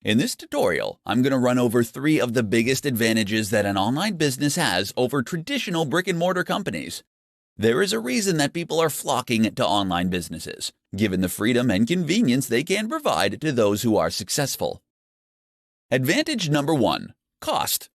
In this tutorial, I'm going to run over 3 of the biggest advantages that an online business has over traditional brick-and-mortar companies. There is a reason that people are flocking to online businesses, given the freedom and convenience they can provide to those who are successful. Advantage number 1: cost.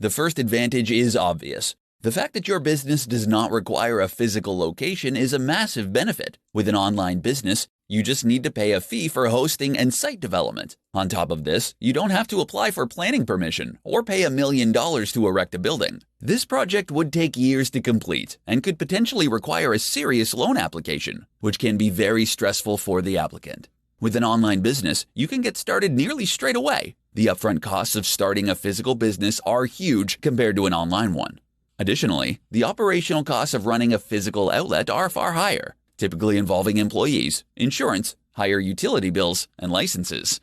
The first advantage is obvious. The fact that your business does not require a physical location is a massive benefit. With an online business, you just need to pay a fee for hosting and site development. On top of this, you don't have to apply for planning permission or pay $1 million to erect a building. This project would take years to complete and could potentially require a serious loan application, which can be very stressful for the applicant. With an online business, you can get started nearly straight away. The upfront costs of starting a physical business are huge compared to an online one. Additionally, the operational costs of running a physical outlet are far higher, typically involving employees, insurance, higher utility bills, and licenses.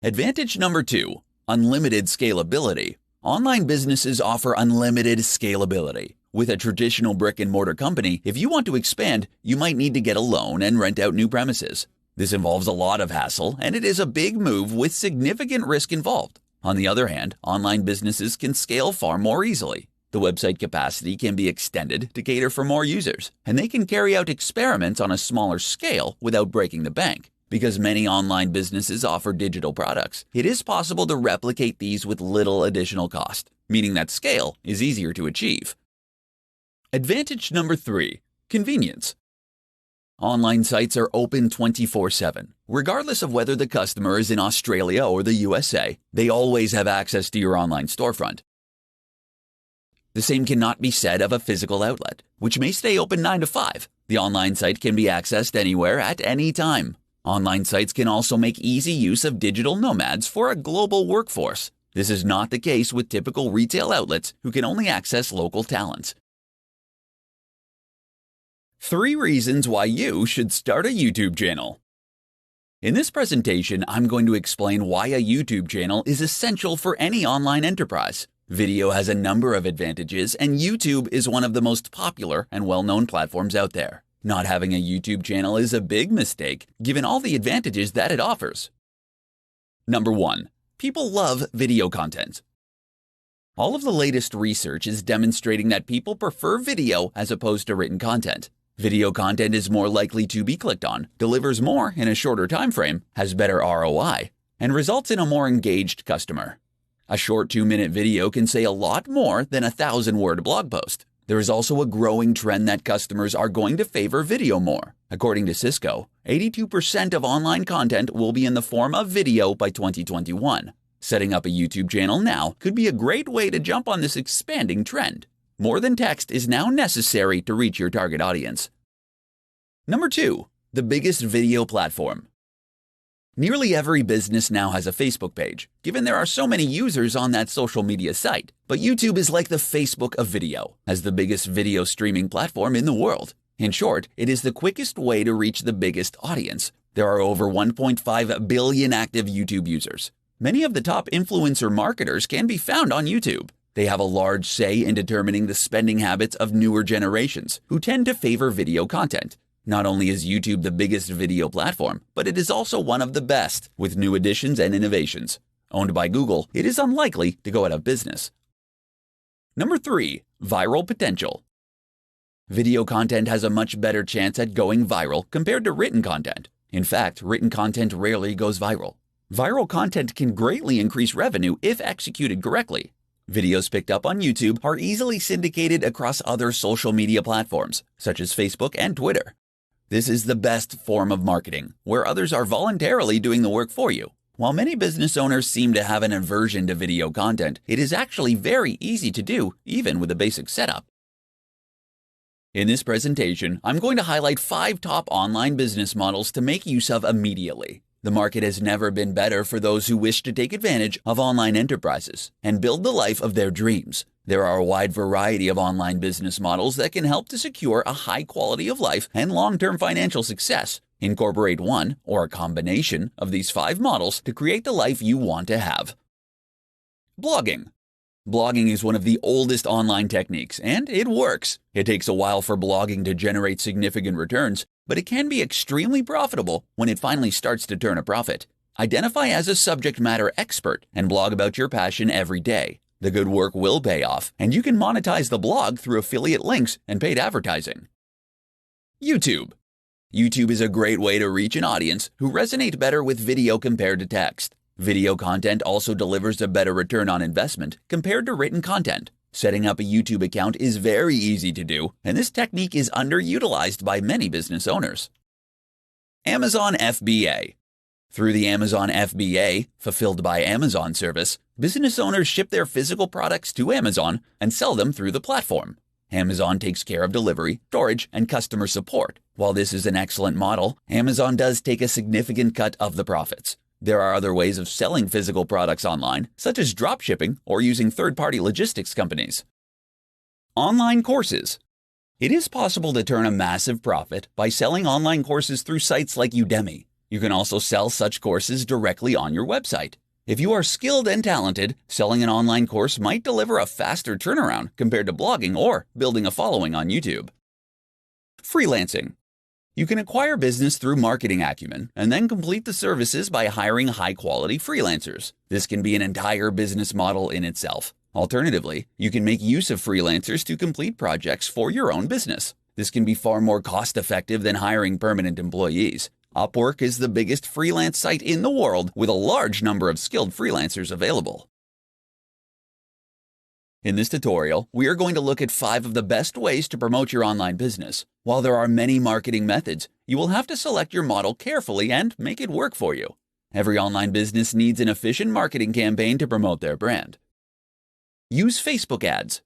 Advantage number 2: unlimited scalability. Online businesses offer unlimited scalability. With a traditional brick-and-mortar company, if you want to expand, you might need to get a loan and rent out new premises. This involves a lot of hassle, and it is a big move with significant risk involved. On the other hand, online businesses can scale far more easily. The website capacity can be extended to cater for more users, and they can carry out experiments on a smaller scale without breaking the bank. Because many online businesses offer digital products, it is possible to replicate these with little additional cost, meaning that scale is easier to achieve. Advantage number 3: convenience. Online sites are open 24/7. Regardless of whether the customer is in Australia or the USA, they always have access to your online storefront. The same cannot be said of a physical outlet, which may stay open 9 to 5. The online site can be accessed anywhere at any time. Online sites can also make easy use of digital nomads for a global workforce. This is not the case with typical retail outlets who can only access local talents. 3 reasons why you should start a YouTube channel. In this presentation, I'm going to explain why a YouTube channel is essential for any online enterprise. Video has a number of advantages, and YouTube is one of the most popular and well-known platforms out there. Not having a YouTube channel is a big mistake, given all the advantages that it offers. Number 1. People love video content. All of the latest research is demonstrating that people prefer video as opposed to written content. Video content is more likely to be clicked on, delivers more in a shorter time frame, has better ROI, and results in a more engaged customer. A short 2-minute video can say a lot more than a 1,000-word blog post. There is also a growing trend that customers are going to favor video more. According to Cisco, 82% of online content will be in the form of video by 2021. Setting up a YouTube channel now could be a great way to jump on this expanding trend. More than text is now necessary to reach your target audience. Number 2. The biggest video platform. Nearly every business now has a Facebook page, given there are so many users on that social media site. But YouTube is like the Facebook of video, as the biggest video streaming platform in the world. In short, it is the quickest way to reach the biggest audience. There are over 1.5 billion active YouTube users. Many of the top influencer marketers can be found on YouTube. They have a large say in determining the spending habits of newer generations, who tend to favor video content. Not only is YouTube the biggest video platform, but it is also one of the best, with new additions and innovations. Owned by Google, it is unlikely to go out of business. Number 3. Viral potential. Video content has a much better chance at going viral compared to written content. In fact, written content rarely goes viral. Viral content can greatly increase revenue if executed correctly. Videos picked up on YouTube are easily syndicated across other social media platforms, such as Facebook and Twitter. This is the best form of marketing, where others are voluntarily doing the work for you. While many business owners seem to have an aversion to video content, it is actually very easy to do, even with a basic setup. In this presentation, I'm going to highlight 5 top online business models to make use of immediately. The market has never been better for those who wish to take advantage of online enterprises and build the life of their dreams. There are a wide variety of online business models that can help to secure a high quality of life and long-term financial success. Incorporate one or a combination of these 5 models to create the life you want to have. Blogging. Blogging is one of the oldest online techniques, and it works. It takes a while for blogging to generate significant returns, but it can be extremely profitable when it finally starts to turn a profit. Identify as a subject matter expert and blog about your passion every day. The good work will pay off, and you can monetize the blog through affiliate links and paid advertising. YouTube. YouTube is a great way to reach an audience who resonate better with video compared to text. Video content also delivers a better return on investment compared to written content. Setting up a YouTube account is very easy to do, and this technique is underutilized by many business owners. Amazon FBA. Through the Amazon FBA, Fulfilled by Amazon service, business owners ship their physical products to Amazon and sell them through the platform. Amazon takes care of delivery, storage, and customer support. While this is an excellent model, Amazon does take a significant cut of the profits. There are other ways of selling physical products online, such as dropshipping or using third-party logistics companies. Online courses. It is possible to turn a massive profit by selling online courses through sites like Udemy. You can also sell such courses directly on your website. If you are skilled and talented, selling an online course might deliver a faster turnaround compared to blogging or building a following on YouTube. Freelancing. You can acquire business through marketing acumen and then complete the services by hiring high-quality freelancers. This can be an entire business model in itself. Alternatively, you can make use of freelancers to complete projects for your own business. This can be far more cost-effective than hiring permanent employees. Upwork is the biggest freelance site in the world with a large number of skilled freelancers available. In this tutorial, we are going to look at 5 of the best ways to promote your online business. While there are many marketing methods, you will have to select your model carefully and make it work for you. Every online business needs an efficient marketing campaign to promote their brand. Use Facebook ads.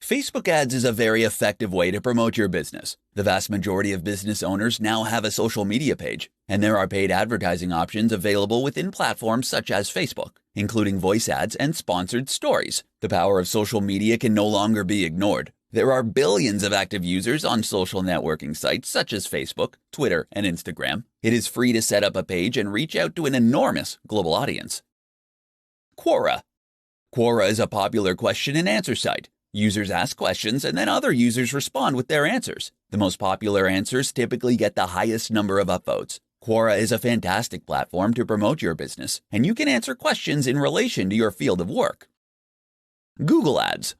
Facebook ads is a very effective way to promote your business. The vast majority of business owners now have a social media page, and there are paid advertising options available within platforms such as Facebook, including voice ads and sponsored stories. The power of social media can no longer be ignored. There are billions of active users on social networking sites such as Facebook, Twitter, and Instagram. It is free to set up a page and reach out to an enormous global audience. Quora. Quora is a popular question and answer site. Users ask questions and then other users respond with their answers. The most popular answers typically get the highest number of upvotes. Quora is a fantastic platform to promote your business, and you can answer questions in relation to your field of work. Google Ads.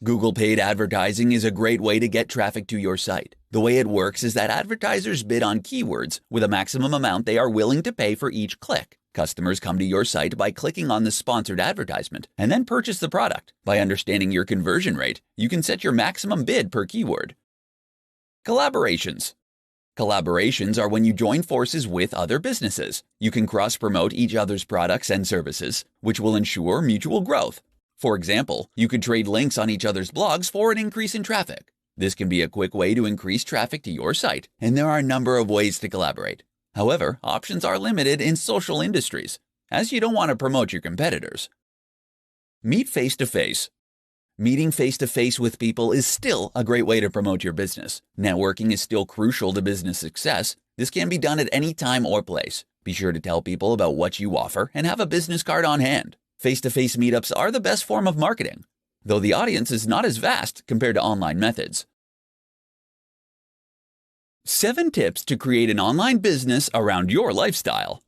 Google paid advertising is a great way to get traffic to your site. The way it works is that advertisers bid on keywords with a maximum amount they are willing to pay for each click. Customers come to your site by clicking on the sponsored advertisement and then purchase the product. By understanding your conversion rate, you can set your maximum bid per keyword. Collaborations. Collaborations are when you join forces with other businesses. You can cross-promote each other's products and services, which will ensure mutual growth. For example, you could trade links on each other's blogs for an increase in traffic. This can be a quick way to increase traffic to your site, and there are a number of ways to collaborate. However, options are limited in social industries, as you don't want to promote your competitors. Meet face-to-face. Meeting face-to-face with people is still a great way to promote your business. Networking is still crucial to business success. This can be done at any time or place. Be sure to tell people about what you offer and have a business card on hand. Face-to-face meetups are the best form of marketing, though the audience is not as vast compared to online methods. 7 tips to create an online business around your lifestyle.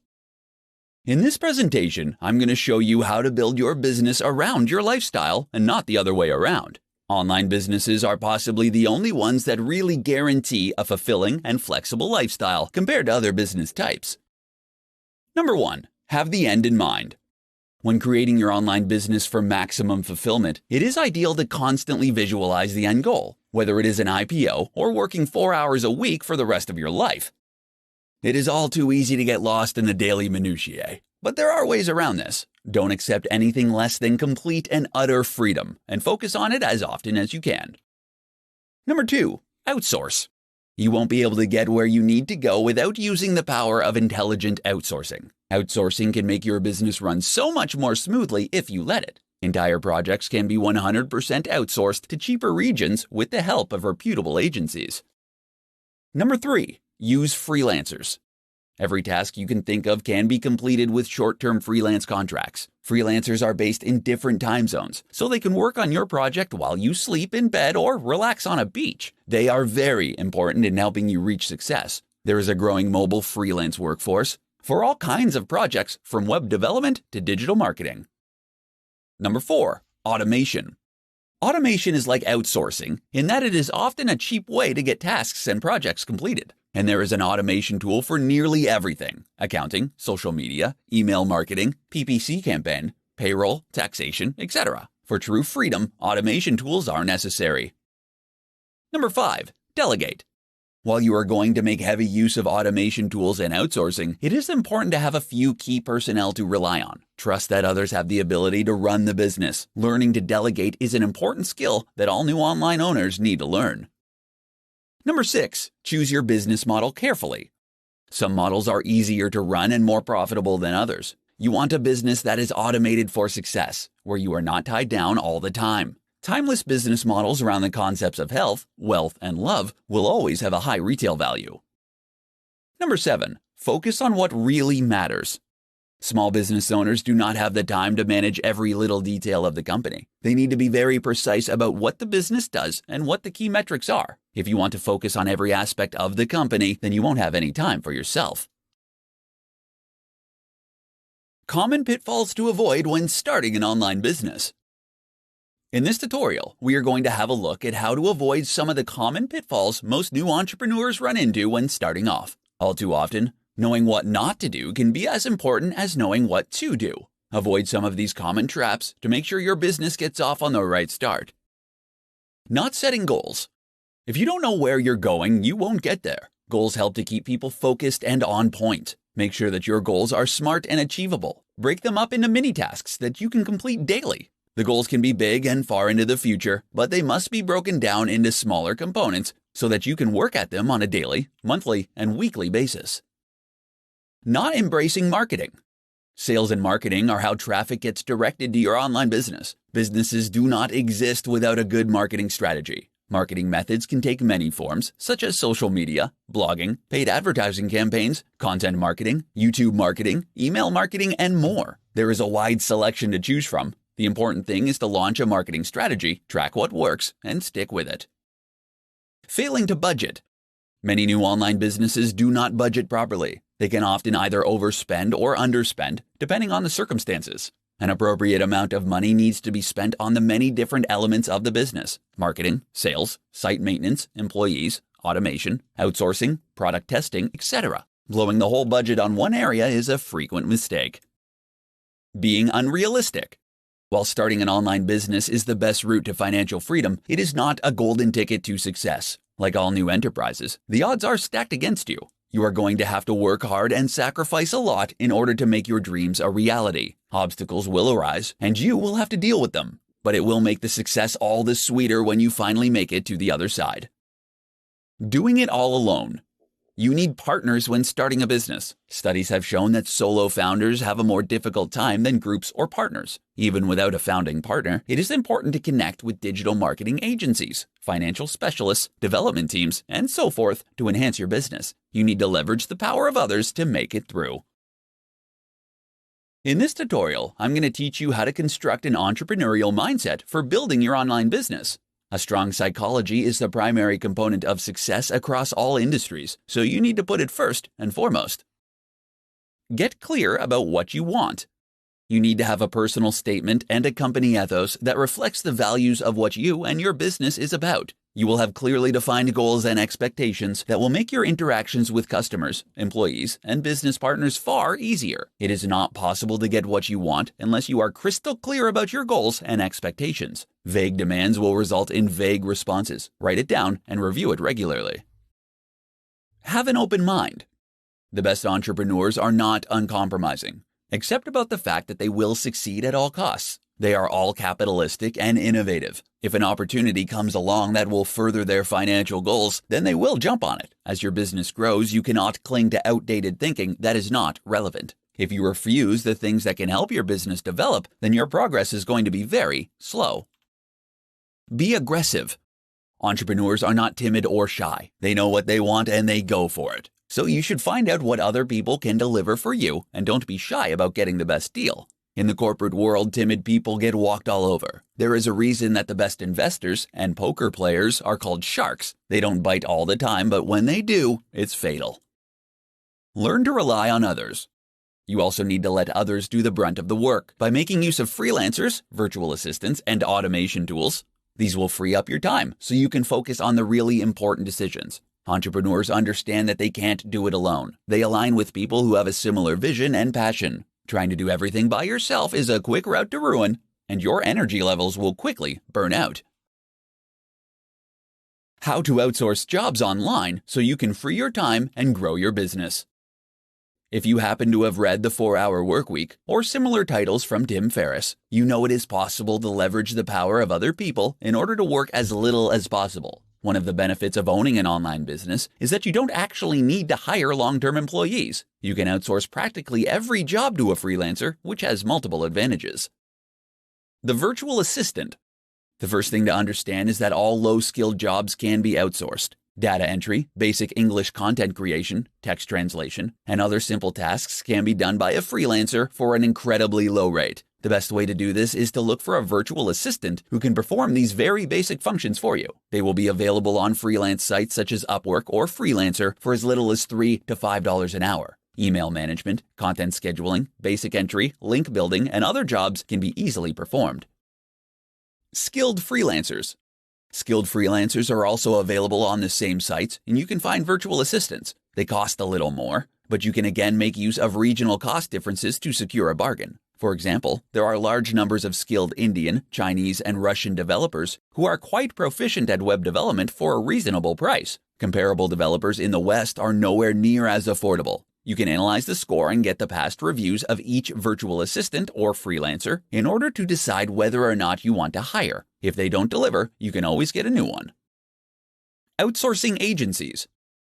In this presentation, I'm going to show you how to build your business around your lifestyle and not the other way around. Online businesses are possibly the only ones that really guarantee a fulfilling and flexible lifestyle compared to other business types. Number 1. Have the end in mind. When creating your online business for maximum fulfillment, it is ideal to constantly visualize the end goal, whether it is an IPO or working 4 hours a week for the rest of your life. It is all too easy to get lost in the daily minutiae, but there are ways around this. Don't accept anything less than complete and utter freedom, and focus on it as often as you can. Number 2, outsource. You won't be able to get where you need to go without using the power of intelligent outsourcing. Outsourcing can make your business run so much more smoothly if you let it. Entire projects can be 100% outsourced to cheaper regions with the help of reputable agencies. Number 3, use freelancers. Every task you can think of can be completed with short-term freelance contracts. Freelancers are based in different time zones, so they can work on your project while you sleep in bed or relax on a beach. They are very important in helping you reach success. There is a growing mobile freelance workforce. for all kinds of projects from web development to digital marketing. Number 4, automation. Automation is like outsourcing in that it is often a cheap way to get tasks and projects completed. And there is an automation tool for nearly everything: accounting, social media, email marketing, PPC campaign, payroll, taxation, etc. For true freedom, automation tools are necessary. Number 5, delegate. While you are going to make heavy use of automation tools and outsourcing, it is important to have a few key personnel to rely on. Trust that others have the ability to run the business. Learning to delegate is an important skill that all new online owners need to learn. Number 6, choose your business model carefully. Some models are easier to run and more profitable than others. You want a business that is automated for success, where you are not tied down all the time. Timeless business models around the concepts of health, wealth, and love will always have a high retail value. Number 7, focus on what really matters. Small business owners do not have the time to manage every little detail of the company. They need to be very precise about what the business does and what the key metrics are. If you want to focus on every aspect of the company, then you won't have any time for yourself. Common pitfalls to avoid when starting an online business. In this tutorial, we are going to have a look at how to avoid some of the common pitfalls most new entrepreneurs run into when starting off. All too often, knowing what not to do can be as important as knowing what to do. Avoid some of these common traps to make sure your business gets off on the right start. Not setting goals. If you don't know where you're going, you won't get there. Goals help to keep people focused and on point. Make sure that your goals are smart and achievable. Break them up into mini tasks that you can complete daily. The goals can be big and far into the future, but they must be broken down into smaller components so that you can work at them on a daily, monthly, and weekly basis. Not embracing marketing. Sales and marketing are how traffic gets directed to your online business. Businesses do not exist without a good marketing strategy. Marketing methods can take many forms, such as social media, blogging, paid advertising campaigns, content marketing, YouTube marketing, email marketing, and more. There is a wide selection to choose from. The important thing is to launch a marketing strategy, track what works, and stick with it. Failing to budget. Many new online businesses do not budget properly. They can often either overspend or underspend, depending on the circumstances. An appropriate amount of money needs to be spent on the many different elements of the business: marketing, sales, site maintenance, employees, automation, outsourcing, product testing, etc. Blowing the whole budget on one area is a frequent mistake. Being unrealistic. While starting an online business is the best route to financial freedom, it is not a golden ticket to success. Like all new enterprises, the odds are stacked against you. You are going to have to work hard and sacrifice a lot in order to make your dreams a reality. Obstacles will arise, and you will have to deal with them. But it will make the success all the sweeter when you finally make it to the other side. Doing it all alone. You need partners when starting a business. Studies have shown that solo founders have a more difficult time than groups or partners. Even without a founding partner, it is important to connect with digital marketing agencies, financial specialists, development teams, and so forth to enhance your business. You need to leverage the power of others to make it through. In this tutorial, I'm going to teach you how to construct an entrepreneurial mindset for building your online business. A strong psychology is the primary component of success across all industries, so you need to put it first and foremost. Get clear about what you want. You need to have a personal statement and a company ethos that reflects the values of what you and your business is about. You will have clearly defined goals and expectations that will make your interactions with customers, employees, and business partners far easier. It is not possible to get what you want unless you are crystal clear about your goals and expectations. Vague demands will result in vague responses. Write it down and review it regularly. Have an open mind. The best entrepreneurs are not uncompromising, except about the fact that they will succeed at all costs. They are all capitalistic and innovative. If an opportunity comes along that will further their financial goals, then they will jump on it. As your business grows, you cannot cling to outdated thinking that is not relevant. If you refuse the things that can help your business develop, then your progress is going to be very slow. Be aggressive. Entrepreneurs are not timid or shy. They know what they want and they go for it. So you should find out what other people can deliver for you and don't be shy about getting the best deal. In the corporate world, timid people get walked all over. There is a reason that the best investors and poker players are called sharks. They don't bite all the time, but when they do, it's fatal. Learn to rely on others. You also need to let others do the brunt of the work by making use of freelancers, virtual assistants, and automation tools. These will free up your time so you can focus on the really important decisions. Entrepreneurs understand that they can't do it alone. They align with people who have a similar vision and passion. Trying to do everything by yourself is a quick route to ruin, and your energy levels will quickly burn out. How to outsource jobs online so you can free your time and grow your business. If you happen to have read The 4-Hour Workweek or similar titles from Tim Ferriss, you know it is possible to leverage the power of other people in order to work as little as possible. One of the benefits of owning an online business is that you don't actually need to hire long-term employees. You can outsource practically every job to a freelancer, which has multiple advantages. The virtual assistant. The first thing to understand is that all low-skilled jobs can be outsourced. Data entry, basic English content creation, text translation, and other simple tasks can be done by a freelancer for an incredibly low rate. The best way to do this is to look for a virtual assistant who can perform these very basic functions for you. They will be available on freelance sites such as Upwork or Freelancer for as little as $3 to $5 an hour. Email management, content scheduling, basic entry, link building, and other jobs can be easily performed. Skilled freelancers. Skilled freelancers are also available on the same sites, and you can find virtual assistants. They cost a little more, but you can again make use of regional cost differences to secure a bargain. For example, there are large numbers of skilled Indian, Chinese, and Russian developers who are quite proficient at web development for a reasonable price. Comparable developers in the West are nowhere near as affordable. You can analyze the score and get the past reviews of each virtual assistant or freelancer in order to decide whether or not you want to hire. If they don't deliver, you can always get a new one. Outsourcing agencies.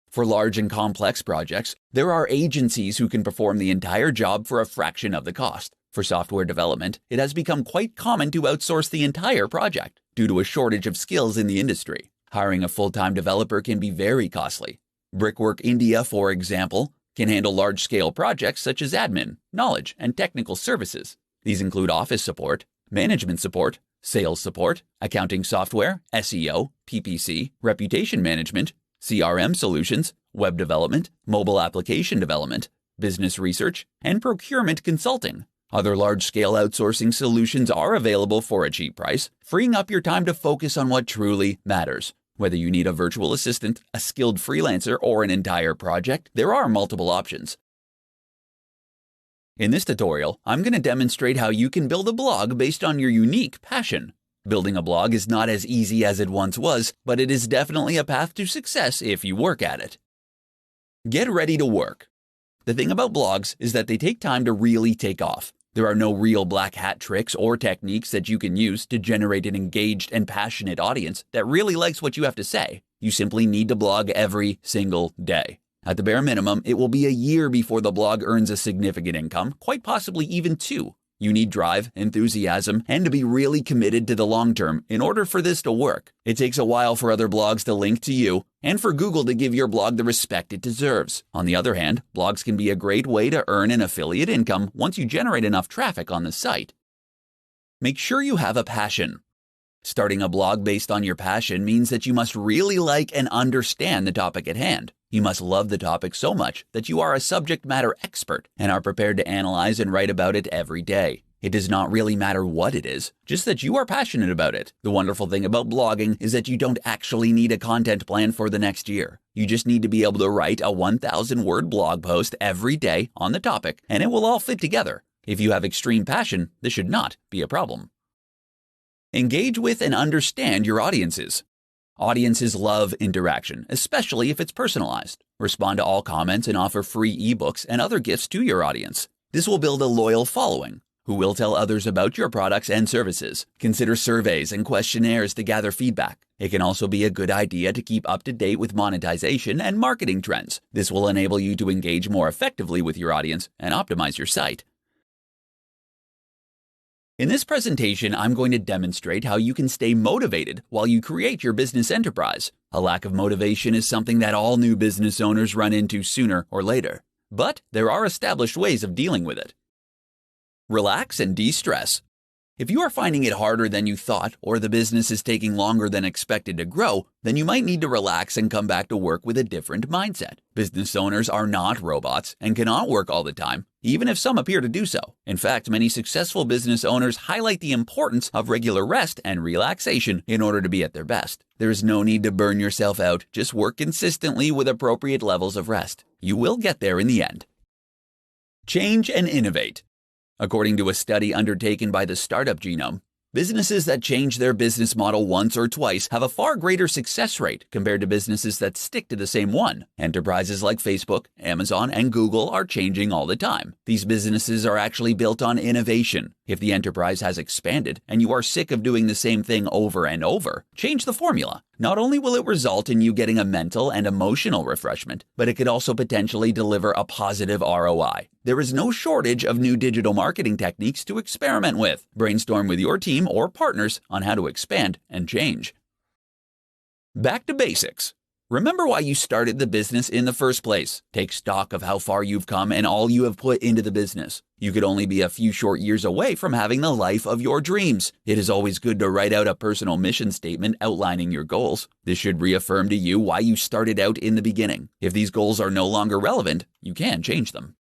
For large and complex projects, there are agencies who can perform the entire job for a fraction of the cost. For software development, it has become quite common to outsource the entire project due to a shortage of skills in the industry. Hiring a full-time developer can be very costly. Brickwork India, for example, can handle large-scale projects such as admin, knowledge, and technical services. These include office support, management support, sales support, accounting software, SEO, PPC, reputation management, CRM solutions, web development, mobile application development, business research, and procurement consulting. Other large-scale outsourcing solutions are available for a cheap price, freeing up your time to focus on what truly matters. Whether you need a virtual assistant, a skilled freelancer, or an entire project, there are multiple options. In this tutorial, I'm going to demonstrate how you can build a blog based on your unique passion. Building a blog is not as easy as it once was, but it is definitely a path to success if you work at it. Get ready to work. The thing about blogs is that they take time to really take off. There are no real black hat tricks or techniques that you can use to generate an engaged and passionate audience that really likes what you have to say. You simply need to blog every single day. At the bare minimum, it will be a year before the blog earns a significant income, quite possibly even 2. You need drive, enthusiasm, and to be really committed to the long term in order for this to work. It takes a while for other blogs to link to you and for Google to give your blog the respect it deserves. On the other hand, blogs can be a great way to earn an affiliate income once you generate enough traffic on the site. Make sure you have a passion. Starting a blog based on your passion means that you must really like and understand the topic at hand. You must love the topic so much that you are a subject matter expert and are prepared to analyze and write about it every day. It does not really matter what it is, just that you are passionate about it. The wonderful thing about blogging is that you don't actually need a content plan for the next year. You just need to be able to write a 1,000-word blog post every day on the topic, and it will all fit together. If you have extreme passion, this should not be a problem. Engage with and understand your audiences. Audiences love interaction, especially if it's personalized. Respond to all comments and offer free ebooks and other gifts to your audience. This will build a loyal following who will tell others about your products and services. Consider surveys and questionnaires to gather feedback. It can also be a good idea to keep up to date with monetization and marketing trends. This will enable you to engage more effectively with your audience and optimize your site. In this presentation, I'm going to demonstrate how you can stay motivated while you create your business enterprise. A lack of motivation is something that all new business owners run into sooner or later, but there are established ways of dealing with it. Relax and de-stress. If you are finding it harder than you thought, or the business is taking longer than expected to grow, then you might need to relax and come back to work with a different mindset. Business owners are not robots and cannot work all the time. even if some appear to do so. In fact, many successful business owners highlight the importance of regular rest and relaxation in order to be at their best. There is no need to burn yourself out. Just work consistently with appropriate levels of rest. You will get there in the end. Change and innovate. According to a study undertaken by the Startup Genome, businesses that change their business model once or twice have a far greater success rate compared to businesses that stick to the same one. Enterprises like Facebook, Amazon, and Google are changing all the time. These businesses are actually built on innovation. If the enterprise has expanded and you are sick of doing the same thing over and over, change the formula. Not only will it result in you getting a mental and emotional refreshment, but it could also potentially deliver a positive ROI. There is no shortage of new digital marketing techniques to experiment with. Brainstorm with your team or partners on how to expand and change. Back to basics. Remember why you started the business in the first place. Take stock of how far you've come and all you have put into the business. You could only be a few short years away from having the life of your dreams. It is always good to write out a personal mission statement outlining your goals. This should reaffirm to you why you started out in the beginning. If these goals are no longer relevant, you can change them.